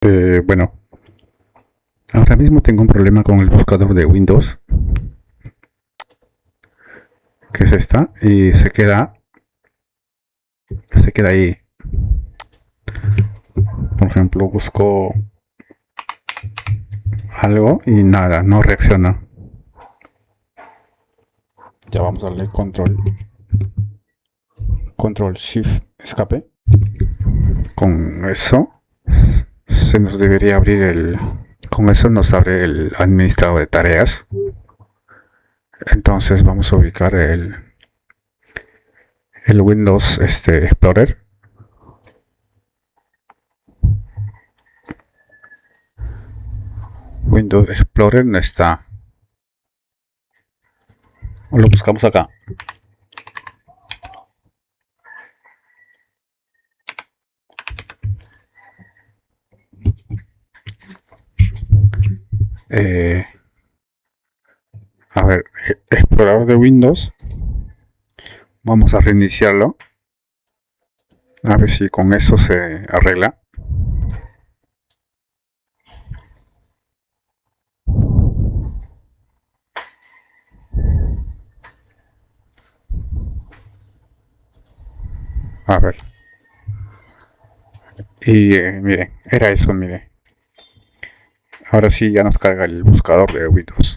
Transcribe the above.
Bueno, ahora mismo tengo un problema con el buscador de Windows, que es esta, y se queda ahí. Por ejemplo, busco algo y nada, no reacciona. Ya vamos a darle control shift escape. Con eso se nos debería abrir con eso nos abre el administrador de tareas. Entonces vamos a ubicar el Windows Explorer. Windows Explorer no está. Lo buscamos acá. Eh, a ver, explorador de Windows. Vamos a reiniciarlo. A ver si con eso se arregla. A ver. Y miren, era eso, mire. Ahora sí ya nos carga el buscador de Windows.